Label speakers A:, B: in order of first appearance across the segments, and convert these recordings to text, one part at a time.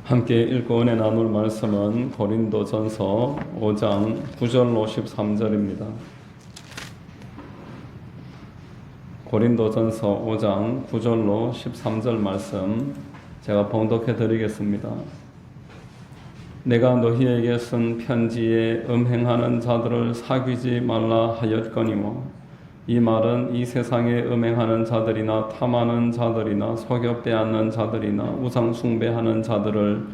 A: 함께 읽고 은혜 나눌 말씀은 고린도전서 5장 9절로 13절입니다. 고린도전서 5장 9절로 13절 말씀 제가 봉독해 드리겠습니다. 내가 너희에게 쓴 편지에 음행하는 자들을 사귀지 말라 하였거니와 이 말은 이 세상에 음행하는 자들이나 탐하는 자들이나 속여 빼앗는 자들이나 우상 숭배하는 자들을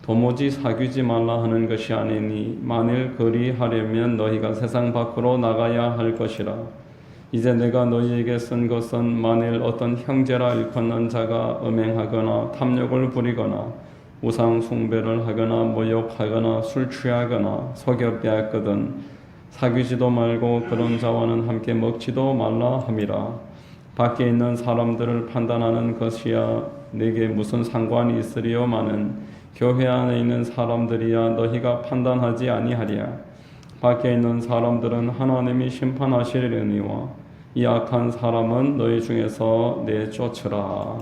A: 도무지 사귀지 말라 하는 것이 아니니 만일 그리하려면 너희가 세상 밖으로 나가야 할 것이라. 이제 내가 너희에게 쓴 것은 만일 어떤 형제라 일컫는 자가 음행하거나 탐욕을 부리거나 우상 숭배를 하거나 모욕하거나 술 취하거나 속여 빼앗거든 사귀지도 말고 그런 자와는 함께 먹지도 말라 함이라. 밖에 있는 사람들을 판단하는 것이야 내게 무슨 상관이 있으리요마는 교회 안에 있는 사람들이야 너희가 판단하지 아니하랴. 밖에 있는 사람들은 하나님이 심판하시려니와 이 악한 사람은 너희 중에서 내쫓으라.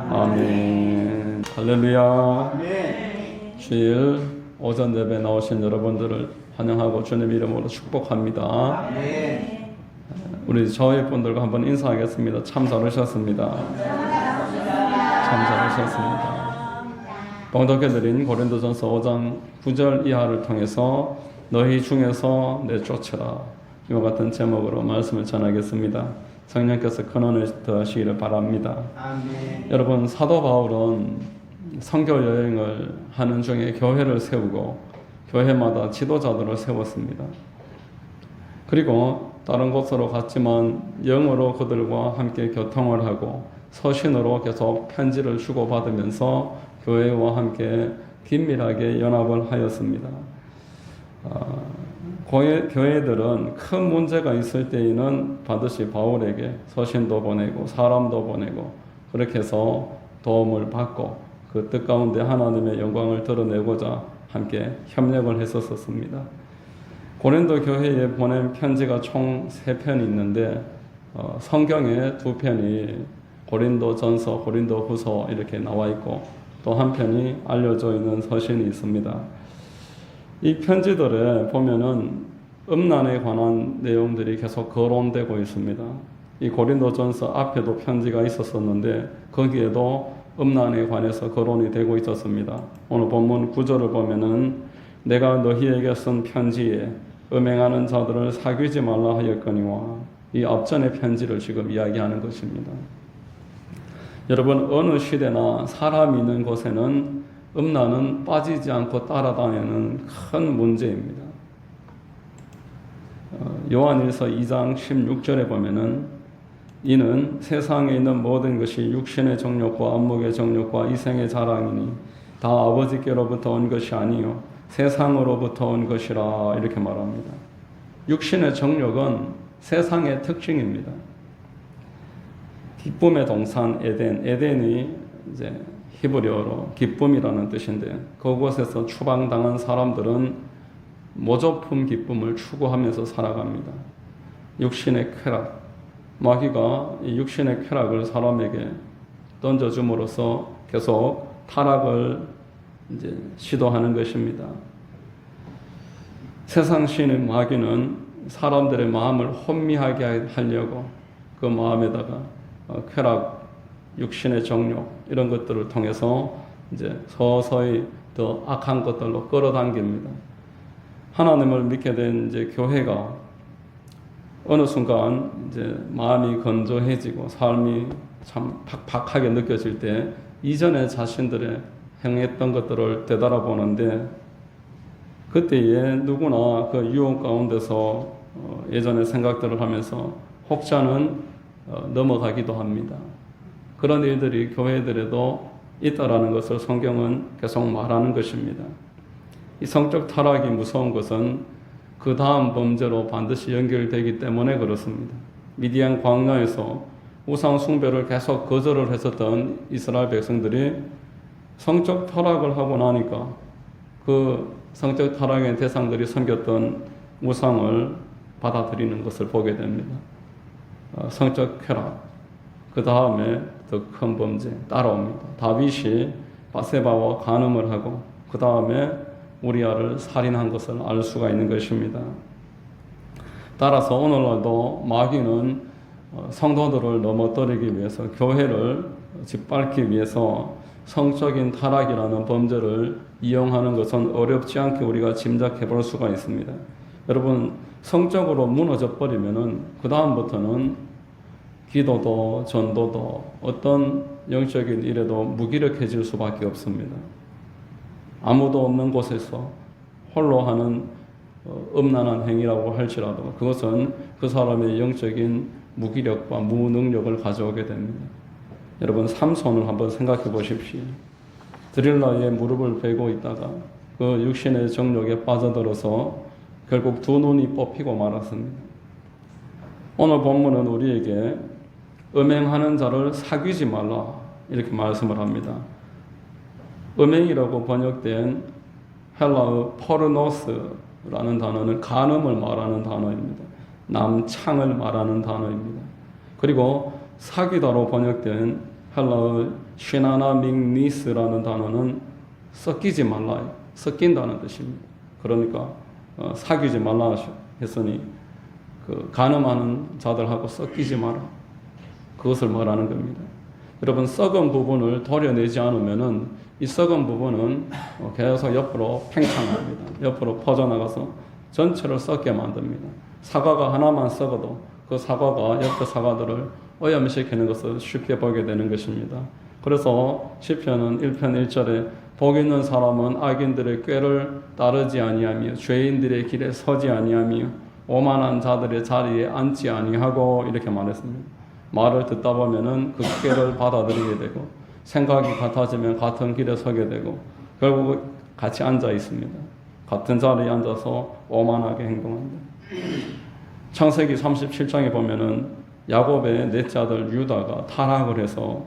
A: 아멘. 할렐루야. 주일 오전 예배 나오신 여러분들을 환영하고 주님 이름으로 축복합니다. 우리 저희 분들과 한번 인사하겠습니다. 참 잘하셨습니다. 참 잘하셨습니다. 봉독해드린 고린도전서 5장 9절 이하를 통해서 너희 중에서 내쫓으라. 이와 같은 제목으로 말씀을 전하겠습니다. 성령께서 근원을 더하시기를 바랍니다. 아멘. 여러분, 사도 바울은 선교 여행을 하는 중에 교회를 세우고 교회마다 지도자들을 세웠습니다. 그리고 다른 곳으로 갔지만 영으로 그들과 함께 교통을 하고 서신으로 계속 편지를 주고받으면서 교회와 함께 긴밀하게 연합을 하였습니다. 교회들은 큰 문제가 있을 때에는 반드시 바울에게 서신도 보내고 사람도 보내고 그렇게 해서 도움을 받고 그 뜻 가운데 하나님의 영광을 드러내고자 함께 협력을 했었습니다. 고린도 교회에 보낸 편지가 총 3편이 있는데 성경에 2편이 고린도전서, 고린도후서 이렇게 나와 있고 또 한 편이 알려져 있는 서신이 있습니다. 이 편지들에 보면은 음란에 관한 내용들이 계속 거론되고 있습니다. 이 고린도전서 앞에도 편지가 있었었는데 거기에도 음란에 관해서 거론이 되고 있었습니다. 오늘 본문 9절을 보면은 내가 너희에게 쓴 편지에 음행하는 자들을 사귀지 말라 하였거니와 이 앞전의 편지를 지금 이야기하는 것입니다. 여러분, 어느 시대나 사람이 있는 곳에는 음란은 빠지지 않고 따라다니는 큰 문제입니다. 요한일서 2장 16절에 보면은 이는 세상에 있는 모든 것이 육신의 정욕과 안목의 정욕과 이생의 자랑이니 다 아버지께로부터 온 것이 아니요 세상으로부터 온 것이라 이렇게 말합니다. 육신의 정욕은 세상의 특징입니다. 기쁨의 동산 에덴이 이제 히브리어로 기쁨이라는 뜻인데 그곳에서 추방당한 사람들은 모조품 기쁨을 추구하면서 살아갑니다. 육신의 쾌락, 마귀가 이 육신의 쾌락을 사람에게 던져줌으로써 계속 타락을 이제 시도하는 것입니다. 세상 신의 마귀는 사람들의 마음을 혼미하게 하려고 그 마음에다가 쾌락, 육신의 정욕 이런 것들을 통해서 이제 서서히 더 악한 것들로 끌어당깁니다. 하나님을 믿게 된 이제 교회가 어느 순간 이제 마음이 건조해지고 삶이 참 팍팍하게 느껴질 때 이전에 자신들의 행했던 것들을 되돌아보는데 그때에 누구나 그 유혹 가운데서 예전의 생각들을 하면서 혹자는 넘어가기도 합니다. 그런 일들이 교회들에도 있다라는 것을 성경은 계속 말하는 것입니다. 이 성적 타락이 무서운 것은 그 다음 범죄로 반드시 연결되기 때문에 그렇습니다. 미디안 광야에서 우상 숭배를 계속 거절을 했었던 이스라엘 백성들이 성적 타락을 하고 나니까 그 성적 타락의 대상들이 섬겼던 우상을 받아들이는 것을 보게 됩니다. 성적 쾌락, 그 다음에 더 큰 범죄 따라옵니다. 다윗이 바세바와 간음을 하고 그 다음에 우리아를 살인한 것을 알 수가 있는 것입니다. 따라서 오늘날도 마귀는 성도들을 넘어뜨리기 위해서, 교회를 짓밟기 위해서 성적인 타락이라는 범죄를 이용하는 것은 어렵지 않게 우리가 짐작해 볼 수가 있습니다. 여러분, 성적으로 무너져 버리면은 그 다음부터는 기도도 전도도 어떤 영적인 일에도 무기력해질 수밖에 없습니다. 아무도 없는 곳에서 홀로 하는 음란한 행위라고 할지라도 그것은 그 사람의 영적인 무기력과 무능력을 가져오게 됩니다. 여러분, 삼손을 한번 생각해 보십시오. 드릴라에 무릎을 베고 있다가 그 육신의 정욕에 빠져들어서 결국 두 눈이 뽑히고 말았습니다. 오늘 본문은 우리에게 음행하는 자를 사귀지 말라 이렇게 말씀을 합니다. 음행이라고 번역된 헬라어 포르노스라는 단어는 간음을 말하는 단어입니다. 남창을 말하는 단어입니다. 그리고 사귀다로 번역된 헬라어 시나나믹니스라는 단어는 섞이지 말라, 섞인다는 뜻입니다. 그러니까 사귀지 말라 했으니 그 간음하는 자들하고 섞이지 마라, 그것을 말하는 겁니다. 여러분, 썩은 부분을 도려내지 않으면은 이 썩은 부분은 계속 옆으로 팽창합니다. 옆으로 퍼져나가서 전체를 썩게 만듭니다. 사과가 하나만 썩어도 그 사과가 옆에 사과들을 오염시키는 것을 쉽게 보게 되는 것입니다. 그래서 시편은 1편 1절에 복 있는 사람은 악인들의 꾀를 따르지 아니하며 죄인들의 길에 서지 아니하며 오만한 자들의 자리에 앉지 아니하고 이렇게 말했습니다. 말을 듣다 보면은 그 꾀를 받아들이게 되고 생각이 같아지면 같은 길에 서게 되고 결국 같이 앉아 있습니다. 같은 자리에 앉아서 오만하게 행동합니다. 창세기 37장에 보면은 야곱의 넷째 아들 유다가 타락을 해서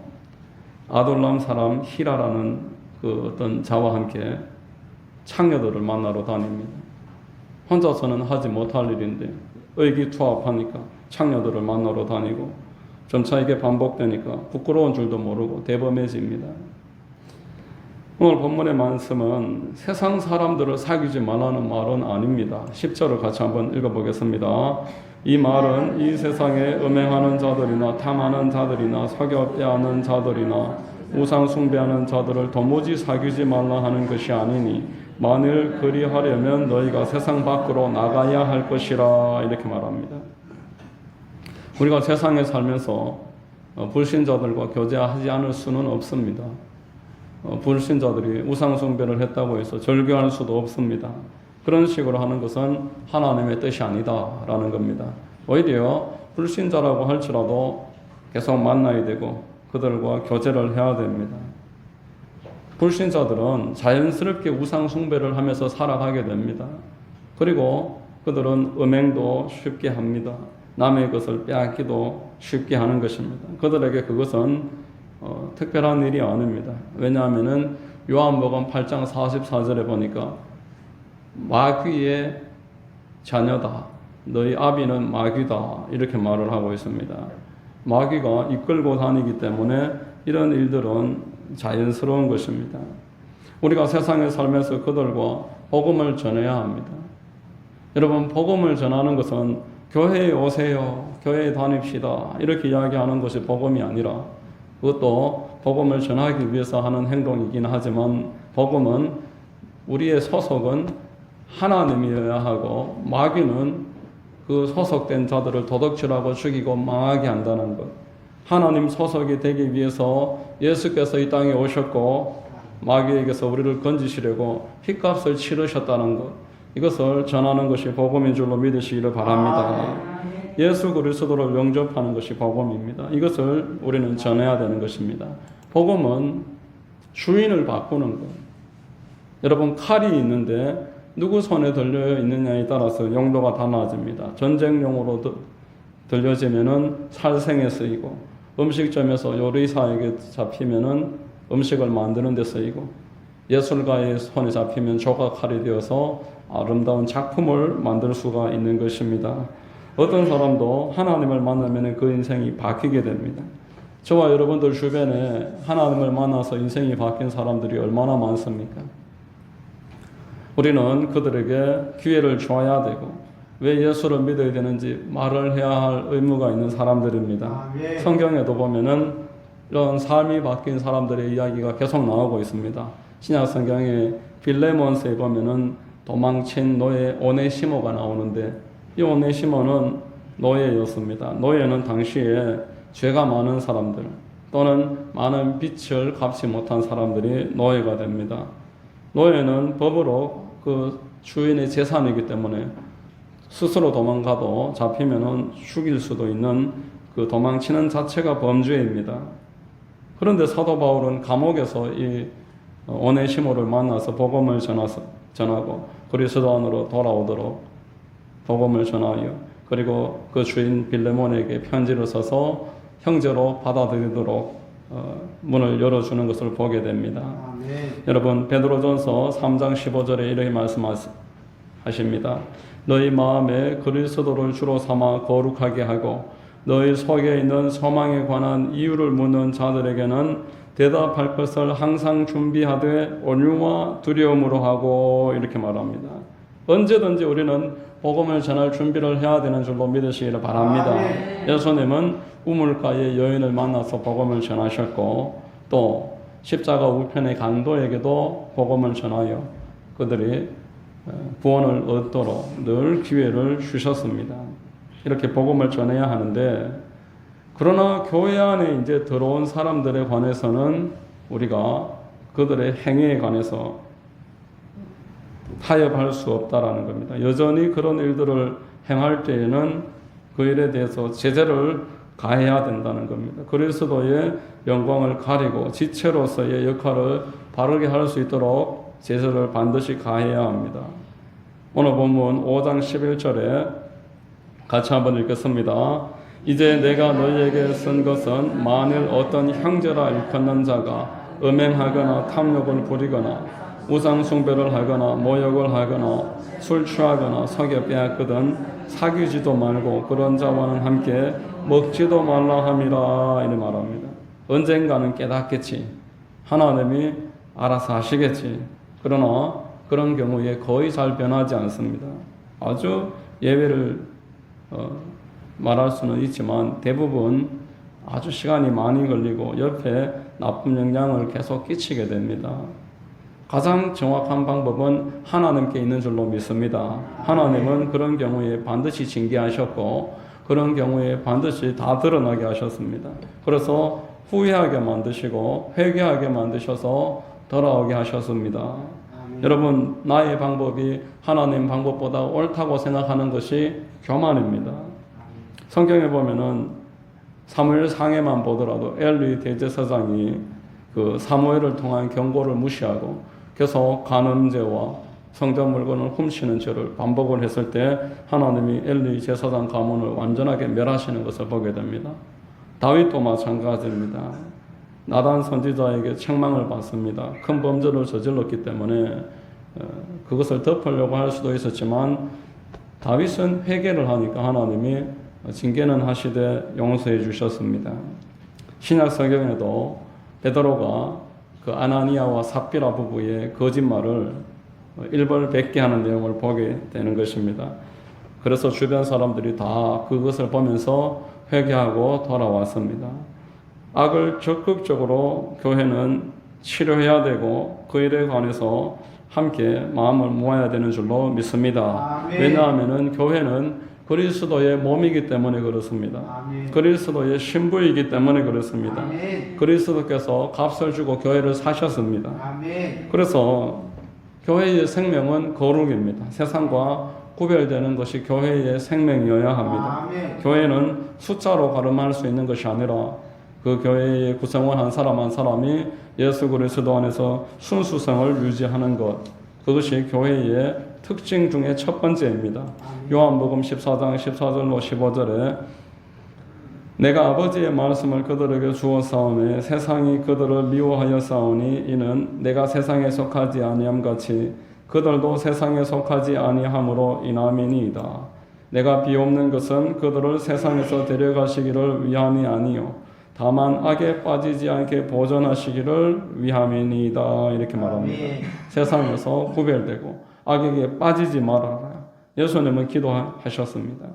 A: 아둘람 사람 히라라는 그 어떤 자와 함께 창녀들을 만나러 다닙니다. 혼자서는 하지 못할 일인데 의기투합하니까 창녀들을 만나러 다니고 점차 이게 반복되니까 부끄러운 줄도 모르고 대범해집니다. 오늘 본문의 말씀은 세상 사람들을 사귀지 말라는 말은 아닙니다. 10절을 같이 한번 읽어보겠습니다. 이 말은 이 세상에 음행하는 자들이나 탐하는 자들이나 사겨 빼앗는 자들이나 우상 숭배하는 자들을 도무지 사귀지 말라 하는 것이 아니니 만일 그리하려면 너희가 세상 밖으로 나가야 할 것이라 이렇게 말합니다. 우리가 세상에 살면서 불신자들과 교제하지 않을 수는 없습니다. 불신자들이 우상 숭배를 했다고 해서 절교할 수도 없습니다. 그런 식으로 하는 것은 하나님의 뜻이 아니다라는 겁니다. 오히려 불신자라고 할지라도 계속 만나야 되고 그들과 교제를 해야 됩니다. 불신자들은 자연스럽게 우상 숭배를 하면서 살아가게 됩니다. 그리고 그들은 음행도 쉽게 합니다. 남의 것을 빼앗기도 쉽게 하는 것입니다. 그들에게 그것은 특별한 일이 아닙니다. 왜냐하면은 요한복음 8장 44절에 보니까 마귀의 자녀다, 너희 아비는 마귀다 이렇게 말을 하고 있습니다. 마귀가 이끌고 다니기 때문에 이런 일들은 자연스러운 것입니다. 우리가 세상에 살면서 그들과 복음을 전해야 합니다. 여러분, 복음을 전하는 것은 교회에 오세요, 교회에 다닙시다 이렇게 이야기하는 것이 복음이 아니라 그것도 복음을 전하기 위해서 하는 행동이긴 하지만 복음은 우리의 소속은 하나님이어야 하고 마귀는 그 소속된 자들을 도둑질하고 죽이고 망하게 한다는 것. 하나님 소속이 되기 위해서 예수께서 이 땅에 오셨고 마귀에게서 우리를 건지시려고 핏값을 치르셨다는 것. 이것을 전하는 것이 복음인 줄로 믿으시기를 바랍니다. 예수 그리스도를 영접하는 것이 복음입니다. 이것을 우리는 전해야 되는 것입니다. 복음은 주인을 바꾸는 것. 여러분, 칼이 있는데 누구 손에 들려 있느냐에 따라서 용도가 달라집니다. 전쟁용으로 들려지면은 살생에 쓰이고 음식점에서 요리사에게 잡히면은 음식을 만드는 데 쓰이고 예술가의 손에 잡히면 조각칼이 되어서 아름다운 작품을 만들 수가 있는 것입니다. 어떤 사람도 하나님을 만나면 그 인생이 바뀌게 됩니다. 저와 여러분들 주변에 하나님을 만나서 인생이 바뀐 사람들이 얼마나 많습니까? 우리는 그들에게 기회를 줘야 되고 왜 예수를 믿어야 되는지 말을 해야 할 의무가 있는 사람들입니다. 성경에도 보면은 이런 삶이 바뀐 사람들의 이야기가 계속 나오고 있습니다. 신약 성경에 빌레몬스에 보면은 도망친 노예 오네시모가 나오는데 이 오네시모는 노예였습니다. 노예는 당시에 죄가 많은 사람들 또는 많은 빚을 갚지 못한 사람들이 노예가 됩니다. 노예는 법으로 그 주인의 재산이기 때문에 스스로 도망가도 잡히면은 죽일 수도 있는 그 도망치는 자체가 범죄입니다. 그런데 사도 바울은 감옥에서 이 오네시모를 만나서 복음을 전하고 그리스도 안으로 돌아오도록 복음을 전하여 그리고 그 주인 빌레몬에게 편지를 써서 형제로 받아들이도록 문을 열어주는 것을 보게 됩니다. 여러분 베드로전서 3장 15절에 이렇게 말씀하십니다. 너희 마음에 그리스도를 주로 삼아 거룩하게 하고 너희 속에 있는 소망에 관한 이유를 묻는 자들에게는 대답할 것을 항상 준비하되 온유와 두려움으로 하고 이렇게 말합니다. 언제든지 우리는 복음을 전할 준비를 해야 되는 줄로 믿으시기를 바랍니다. 예수님은 우물가의 여인을 만나서 복음을 전하셨고 또 십자가 우편의 강도에게도 복음을 전하여 그들이 구원을 얻도록 늘 기회를 주셨습니다. 이렇게 복음을 전해야 하는데 그러나 교회 안에 이제 들어온 사람들에 관해서는 우리가 그들의 행위에 관해서 타협할 수 없다라는 겁니다. 여전히 그런 일들을 행할 때에는 그 일에 대해서 제재를 가해야 된다는 겁니다. 그리스도의 영광을 가리고 지체로서의 역할을 바르게 할 수 있도록 제재를 반드시 가해야 합니다. 오늘 본문 5장 11절에 같이 한번 읽겠습니다. 이제 내가 너희에게 쓴 것은 만일 어떤 형제라 일컫는 자가 음행하거나 탐욕을 부리거나 우상 숭배를 하거나 모욕을 하거나 술 취하거나 속여 빼앗거든 사귀지도 말고 그런 자와는 함께 먹지도 말라 함이라 이렇게 말합니다. 언젠가는 깨닫겠지. 하나님이 알아서 하시겠지. 그러나 그런 경우에 거의 잘 변하지 않습니다. 아주 예외를 말할 수는 있지만 대부분 아주 시간이 많이 걸리고 옆에 나쁜 영향을 계속 끼치게 됩니다. 가장 정확한 방법은 하나님께 있는 줄로 믿습니다. 하나님은 그런 경우에 반드시 징계하셨고 그런 경우에 반드시 다 드러나게 하셨습니다. 그래서 후회하게 만드시고 회개하게 만드셔서 돌아오게 하셨습니다. 여러분 나의 방법이 하나님 방법보다 옳다고 생각하는 것이 교만입니다. 성경에 보면은 사무엘상에만 보더라도 엘리 대제사장이 그 사무엘을 통한 경고를 무시하고 계속 간음죄와 성전 물건을 훔치는 죄를 반복을 했을 때 하나님이 엘리 제사장 가문을 완전하게 멸하시는 것을 보게 됩니다. 다윗도 마찬가지입니다. 나단 선지자에게 책망을 받습니다. 큰 범죄를 저질렀기 때문에 그것을 덮으려고 할 수도 있었지만 다윗은 회개를 하니까 하나님이 징계는 하시되 용서해 주셨습니다. 신약 성경에도 베드로가 그 아나니아와 삽비라 부부의 거짓말을 일벌백계 하는 내용을 보게 되는 것입니다. 그래서 주변 사람들이 다 그것을 보면서 회개하고 돌아왔습니다. 악을 적극적으로 교회는 치료해야 되고 그 일에 관해서 함께 마음을 모아야 되는 줄로 믿습니다. 왜냐하면 교회는 그리스도의 몸이기 때문에 그렇습니다. 그리스도의 신부이기 때문에 그렇습니다. 그리스도께서 값을 주고 교회를 사셨습니다. 그래서 교회의 생명은 거룩입니다. 세상과 구별되는 것이 교회의 생명이어야 합니다. 교회는 숫자로 가름할 수 있는 것이 아니라 그 교회의 구성원 한 사람 한 사람이 예수 그리스도 안에서 순수성을 유지하는 것, 그것이 교회의 특징 중에 첫 번째입니다. 요한복음 14장 14절로 15절에 내가 아버지의 말씀을 그들에게 주었사오매 세상이 그들을 미워하였사오니 이는 내가 세상에 속하지 아니함 같이 그들도 세상에 속하지 아니함으로 인함이니이다. 내가 비옵는 것은 그들을 세상에서 데려가시기를 위함이 아니요 다만 악에 빠지지 않게 보존하시기를 위함이니이다. 이렇게 말합니다. 세상에서 구별되고 악에게 빠지지 말아라. 예수님은 기도하셨습니다.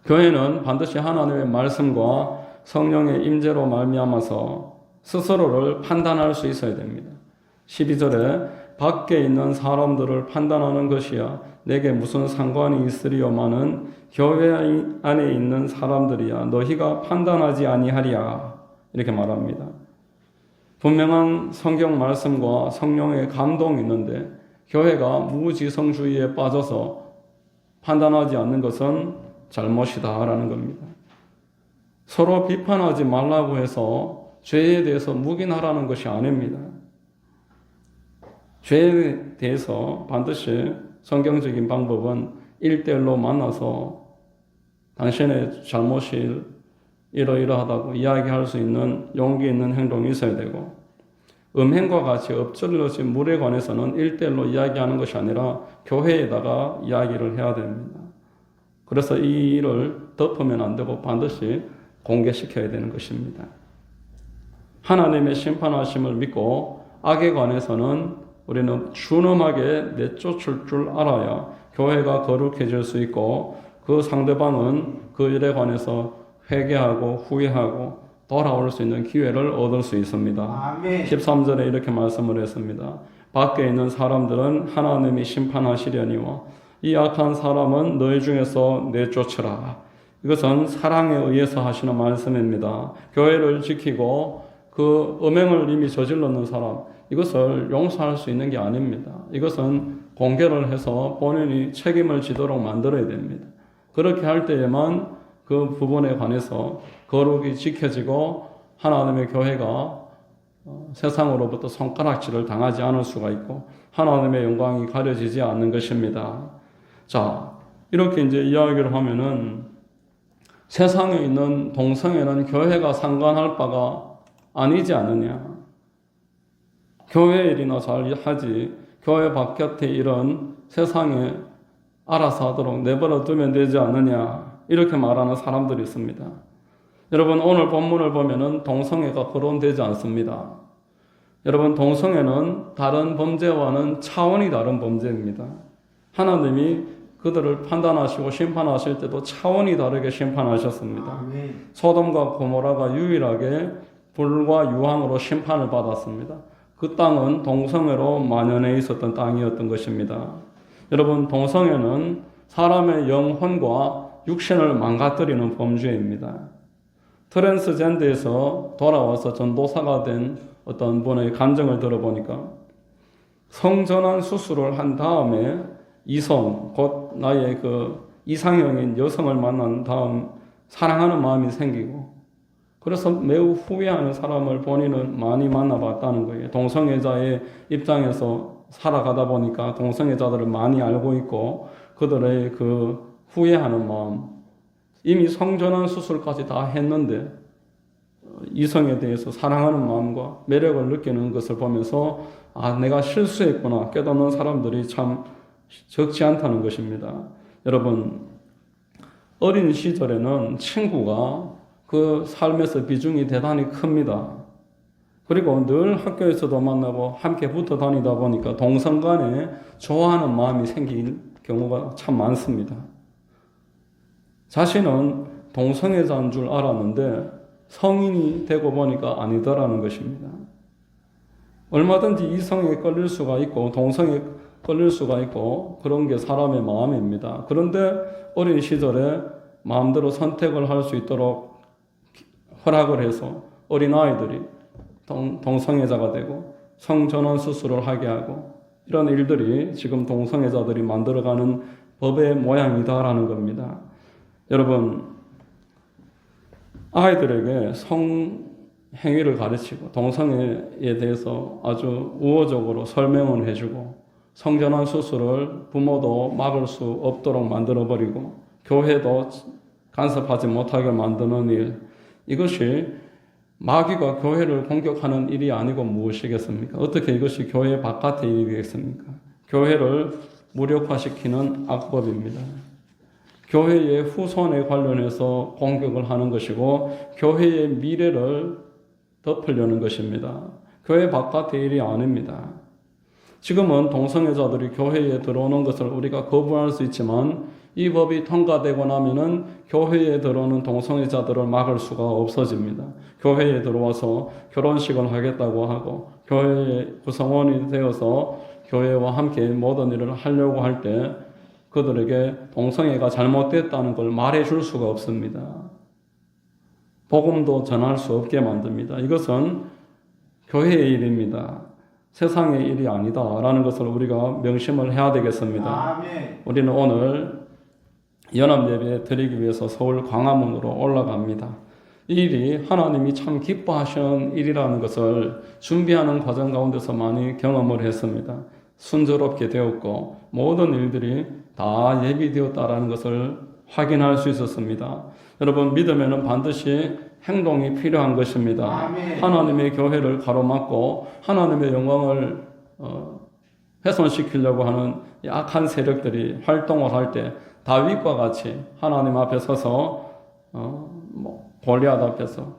A: 교회는 반드시 하나님의 말씀과 성령의 임재로 말미암아서 스스로를 판단할 수 있어야 됩니다. 12절에 밖에 있는 사람들을 판단하는 것이야 내게 무슨 상관이 있으리요마는 교회 안에 있는 사람들이야 너희가 판단하지 아니하리야. 이렇게 말합니다. 분명한 성경 말씀과 성령의 감동이 있는데 교회가 무지성주의에 빠져서 판단하지 않는 것은 잘못이다라는 겁니다. 서로 비판하지 말라고 해서 죄에 대해서 묵인하라는 것이 아닙니다. 죄에 대해서 반드시 성경적인 방법은 1대1로 만나서 당신의 잘못이 이러이러하다고 이야기할 수 있는 용기 있는 행동이 있어야 되고, 음행과 같이 엎질러진 물에 관해서는 1대1로 이야기하는 것이 아니라 교회에다가 이야기를 해야 됩니다. 그래서 이 일을 덮으면 안 되고 반드시 공개시켜야 되는 것입니다. 하나님의 심판하심을 믿고 악에 관해서는 우리는 준엄하게 내쫓을 줄 알아야 교회가 거룩해질 수 있고 그 상대방은 그 일에 관해서 회개하고 후회하고 돌아올 수 있는 기회를 얻을 수 있습니다. 아멘. 13절에 이렇게 말씀을 했습니다. 밖에 있는 사람들은 하나님이 심판하시려니와 이 악한 사람은 너희 중에서 내쫓으라. 이것은 사랑에 의해서 하시는 말씀입니다. 교회를 지키고 그 음행을 이미 저질렀는 사람, 이것을 용서할 수 있는 게 아닙니다. 이것은 공개를 해서 본인이 책임을 지도록 만들어야 됩니다. 그렇게 할 때에만 그 부분에 관해서 거룩이 지켜지고 하나님의 교회가 세상으로부터 손가락질을 당하지 않을 수가 있고 하나님의 영광이 가려지지 않는 것입니다. 자, 이렇게 이제 이야기를 하면은 세상에 있는 동성애는 교회가 상관할 바가 아니지 않느냐. 교회 일이나 잘 하지 교회 바깥의 일은 세상에 알아서 하도록 내버려 두면 되지 않느냐. 이렇게 말하는 사람들이 있습니다. 여러분, 오늘 본문을 보면은 동성애가 거론되지 않습니다. 여러분, 동성애는 다른 범죄와는 차원이 다른 범죄입니다. 하나님이 그들을 판단하시고 심판하실 때도 차원이 다르게 심판하셨습니다. 아멘. 소돔과 고모라가 유일하게 불과 유황으로 심판을 받았습니다. 그 땅은 동성애로 만연해 있었던 땅이었던 것입니다. 여러분, 동성애는 사람의 영혼과 육신을 망가뜨리는 범죄입니다. 트랜스젠더에서 돌아와서 전도사가 된 어떤 분의 간증을 들어보니까 성전환 수술을 한 다음에 이성, 곧 나의 그 이상형인 여성을 만난 다음 사랑하는 마음이 생기고 그래서 매우 후회하는 사람을 본인은 많이 만나봤다는 거예요. 동성애자의 입장에서 살아가다 보니까 동성애자들을 많이 알고 있고 그들의 그 후회하는 마음, 이미 성전환 수술까지 다 했는데 이성에 대해서 사랑하는 마음과 매력을 느끼는 것을 보면서 아, 내가 실수했구나 깨닫는 사람들이 참 적지 않다는 것입니다. 여러분, 어린 시절에는 친구가 그 삶에서 비중이 대단히 큽니다. 그리고 늘 학교에서도 만나고 함께 붙어 다니다 보니까 동성 간에 좋아하는 마음이 생길 경우가 참 많습니다. 자신은 동성애자인 줄 알았는데 성인이 되고 보니까 아니더라는 것입니다. 얼마든지 이성에 끌릴 수가 있고 동성에 끌릴 수가 있고 그런 게 사람의 마음입니다. 그런데 어린 시절에 마음대로 선택을 할 수 있도록 허락을 해서 어린아이들이 동성애자가 되고 성전환 수술을 하게 하고 이런 일들이 지금 동성애자들이 만들어가는 법의 모양이다라는 겁니다. 여러분, 아이들에게 성행위를 가르치고 동성애에 대해서 아주 우호적으로 설명을 해주고 성전환 수술을 부모도 막을 수 없도록 만들어버리고 교회도 간섭하지 못하게 만드는 일, 이것이 마귀가 교회를 공격하는 일이 아니고 무엇이겠습니까? 어떻게 이것이 교회 바깥의 일이겠습니까? 교회를 무력화시키는 악법입니다. 교회의 후손에 관련해서 공격을 하는 것이고 교회의 미래를 덮으려는 것입니다. 교회 바깥의 일이 아닙니다. 지금은 동성애자들이 교회에 들어오는 것을 우리가 거부할 수 있지만 이 법이 통과되고 나면은 교회에 들어오는 동성애자들을 막을 수가 없어집니다. 교회에 들어와서 결혼식을 하겠다고 하고 교회의 구성원이 되어서 교회와 함께 모든 일을 하려고 할 때 그들에게 동성애가 잘못됐다는 걸 말해줄 수가 없습니다. 복음도 전할 수 없게 만듭니다. 이것은 교회의 일입니다. 세상의 일이 아니다라는 것을 우리가 명심을 해야 되겠습니다.
B: 아멘.
A: 우리는 오늘 연합예배 드리기 위해서 서울 광화문으로 올라갑니다. 이 일이 하나님이 참 기뻐하시는 일이라는 것을 준비하는 과정 가운데서 많이 경험을 했습니다. 순조롭게 되었고 모든 일들이 다 예비되었다라는 것을 확인할 수 있었습니다. 여러분, 믿음에는 반드시 행동이 필요한 것입니다.
B: 아멘.
A: 하나님의 교회를 가로막고 하나님의 영광을 훼손시키려고 하는 악한 세력들이 활동을 할 때 다윗과 같이 하나님 앞에 서서 골리앗 앞에서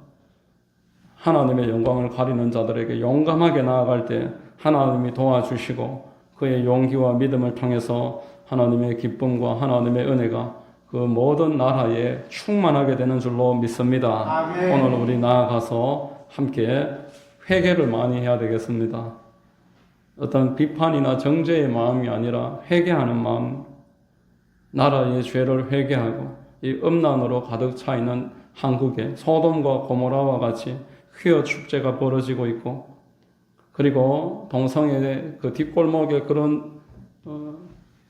A: 하나님의 영광을 가리는 자들에게 용감하게 나아갈 때 하나님이 도와주시고 그의 용기와 믿음을 통해서 하나님의 기쁨과 하나님의 은혜가 그 모든 나라에 충만하게 되는 줄로 믿습니다.
B: 아멘.
A: 오늘 우리 나아가서 함께 회개를 많이 해야 되겠습니다. 어떤 비판이나 정죄의 마음이 아니라 회개하는 마음, 나라의 죄를 회개하고 이 음란으로 가득 차 있는 한국에 소돔과 고모라와 같이 퀴어 축제가 벌어지고 있고 그리고 동성애의 그 뒷골목에 그런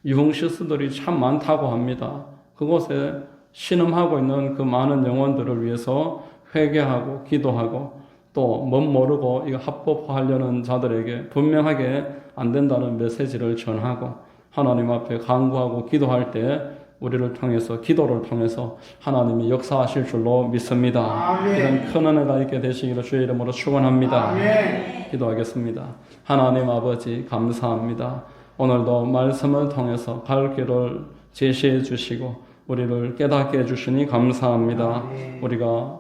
A: 유흥시설들이 참 많다고 합니다. 그곳에 신음하고 있는 그 많은 영혼들을 위해서 회개하고 기도하고 또 못 모르고 이거 합법화하려는 자들에게 분명하게 안 된다는 메시지를 전하고 하나님 앞에 간구하고 기도할 때 우리를 통해서 기도를 통해서 하나님이 역사하실 줄로 믿습니다.
B: 아멘.
A: 이런 큰 은혜가 있게 되시기를 주의 이름으로 축원합니다.
B: 아멘.
A: 기도하겠습니다. 하나님 아버지 감사합니다. 오늘도 말씀을 통해서 갈 길을 제시해 주시고 우리를 깨닫게 해주시니 감사합니다.
B: 아멘.
A: 우리가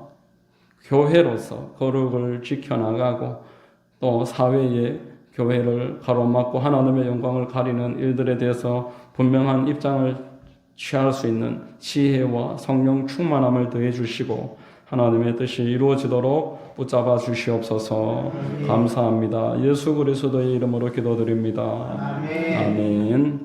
A: 교회로서 거룩을 지켜나가고 또 사회에 교회를 가로막고 하나님의 영광을 가리는 일들에 대해서 분명한 입장을 취할 수 있는 지혜와 성령 충만함을 더해 주시고 하나님의 뜻이 이루어지도록 붙잡아 주시옵소서. 감사합니다. 예수 그리스도의 이름으로 기도드립니다.
B: 아멘.
A: 아멘.